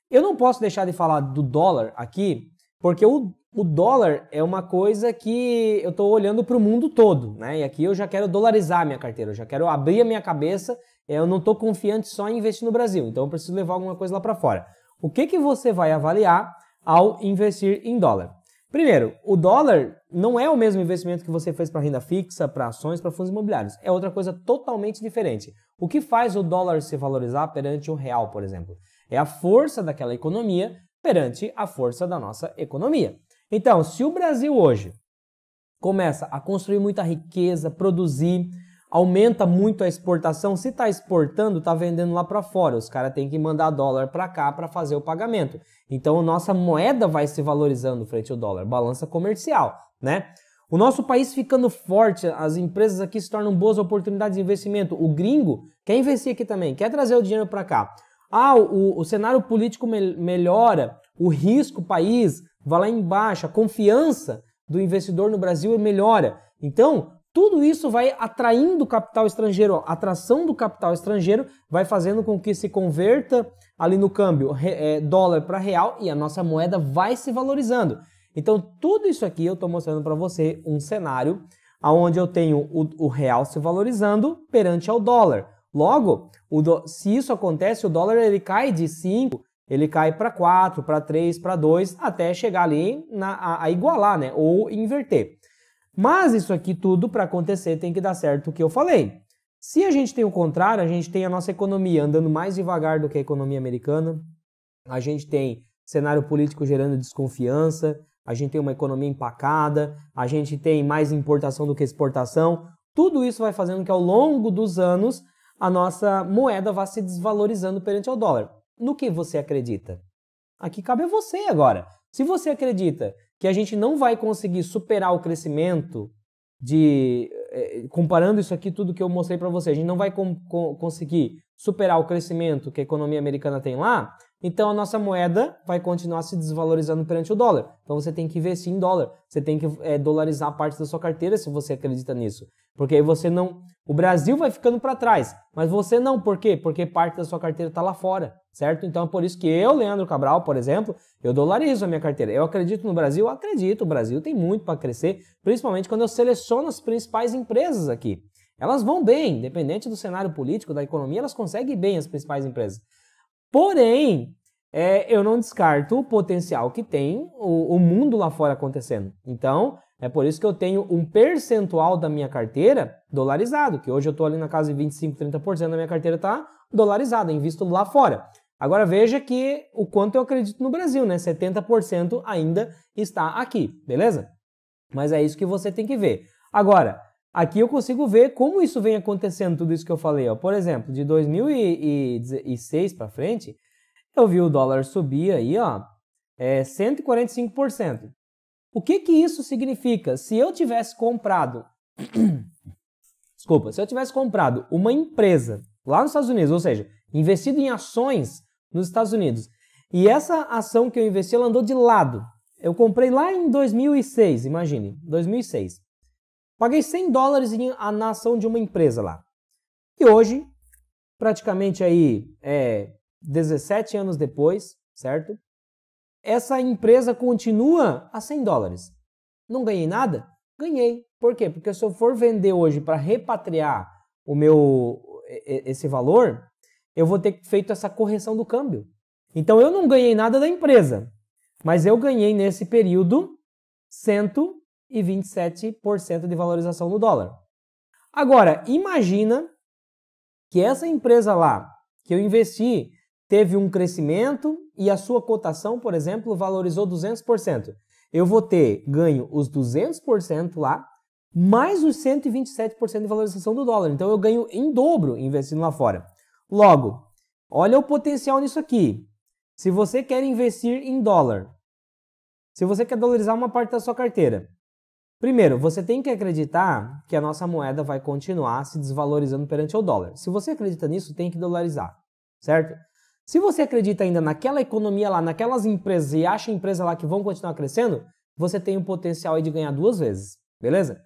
Eu não posso deixar de falar do dólar aqui, porque o dólar é uma coisa que eu estou olhando para o mundo todo, né? E aqui eu já quero dolarizar a minha carteira, eu já quero abrir a minha cabeça, eu não estou confiante só em investir no Brasil, então eu preciso levar alguma coisa lá para fora. O que você vai avaliar ao investir em dólar? Primeiro, o dólar não é o mesmo investimento que você fez para renda fixa, para ações, para fundos imobiliários. É outra coisa totalmente diferente. O que faz o dólar se valorizar perante o real, por exemplo? É a força daquela economia perante a força da nossa economia. Então, se o Brasil hoje começa a construir muita riqueza, produzir, aumenta muito a exportação, se está exportando, está vendendo lá para fora, os caras têm que mandar dólar para cá para fazer o pagamento. Então, a nossa moeda vai se valorizando frente ao dólar, balança comercial, né? O nosso país ficando forte, as empresas aqui se tornam boas oportunidades de investimento. O gringo quer investir aqui também, quer trazer o dinheiro para cá. O cenário político melhora, o risco país vai lá embaixo, a confiança do investidor no Brasil melhora. Então, tudo isso vai atraindo capital estrangeiro. A atração do capital estrangeiro vai fazendo com que se converta ali no câmbio dólar para real e a nossa moeda vai se valorizando. Então, tudo isso aqui eu estou mostrando para você um cenário onde eu tenho o real se valorizando perante ao dólar. Logo, se isso acontece, o dólar ele cai de 5, ele cai para 4, para 3, para 2, até chegar ali a igualar, né? Ou inverter. Mas isso aqui tudo para acontecer tem que dar certo o que eu falei. Se a gente tem o contrário, a gente tem a nossa economia andando mais devagar do que a economia americana, a gente tem cenário político gerando desconfiança, a gente tem uma economia empacada, a gente tem mais importação do que exportação. Tudo isso vai fazendo que ao longo dos anos a nossa moeda vá se desvalorizando perante ao dólar. No que você acredita? Aqui cabe a você agora. Se você acredita que a gente não vai conseguir superar o crescimento comparando isso aqui, tudo que eu mostrei para você, a gente não vai conseguir superar o crescimento que a economia americana tem lá, então a nossa moeda vai continuar se desvalorizando perante o dólar. Então você tem que investir em dólar, você tem que dolarizar parte da sua carteira se você acredita nisso. Porque aí você não... O Brasil vai ficando para trás, mas você não. Por quê? Porque parte da sua carteira está lá fora, certo? Então é por isso que eu, Leandro Cabral, por exemplo, eu dolarizo a minha carteira. Eu acredito no Brasil? Eu acredito. O Brasil tem muito para crescer, principalmente quando eu seleciono as principais empresas aqui. Elas vão bem, independente do cenário político, da economia, elas conseguem bem as principais empresas. Porém, eu não descarto o potencial que tem o mundo lá fora acontecendo. Então, é por isso que eu tenho um percentual da minha carteira dolarizado, que hoje eu estou ali na casa de 25, 30% da minha carteira está dolarizada, invisto lá fora. Agora veja que o quanto eu acredito no Brasil, né? 70% ainda está aqui, beleza? Mas é isso que você tem que ver. Agora, aqui eu consigo ver como isso vem acontecendo, tudo isso que eu falei. Ó. Por exemplo, de 2006 para frente, eu vi o dólar subir aí, ó, 145%. O que isso significa? Se eu tivesse comprado, se eu tivesse comprado uma empresa lá nos Estados Unidos, ou seja, investido em ações nos Estados Unidos, e essa ação que eu investi, ela andou de lado. Eu comprei lá em 2006, imagine, 2006. Paguei $100 na ação de uma empresa lá. E hoje, praticamente aí, 17 anos depois, certo? Essa empresa continua a $100. Não ganhei nada? Ganhei. Por quê? Porque se eu for vender hoje para repatriar esse valor, eu vou ter feito essa correção do câmbio. Então eu não ganhei nada da empresa, mas eu ganhei nesse período 127% de valorização do dólar. Agora, imagina que essa empresa lá, que eu investi, teve um crescimento e a sua cotação, por exemplo, valorizou 200%. Eu vou ter ganho os 200% lá, mais os 127% de valorização do dólar. Então eu ganho em dobro investindo lá fora. Logo, olha o potencial nisso aqui. Se você quer investir em dólar, se você quer dolarizar uma parte da sua carteira, primeiro, você tem que acreditar que a nossa moeda vai continuar se desvalorizando perante o dólar. Se você acredita nisso, tem que dolarizar, certo? Se você acredita ainda naquela economia lá, naquelas empresas e acha empresas lá que vão continuar crescendo, você tem o potencial aí de ganhar 2 vezes, beleza?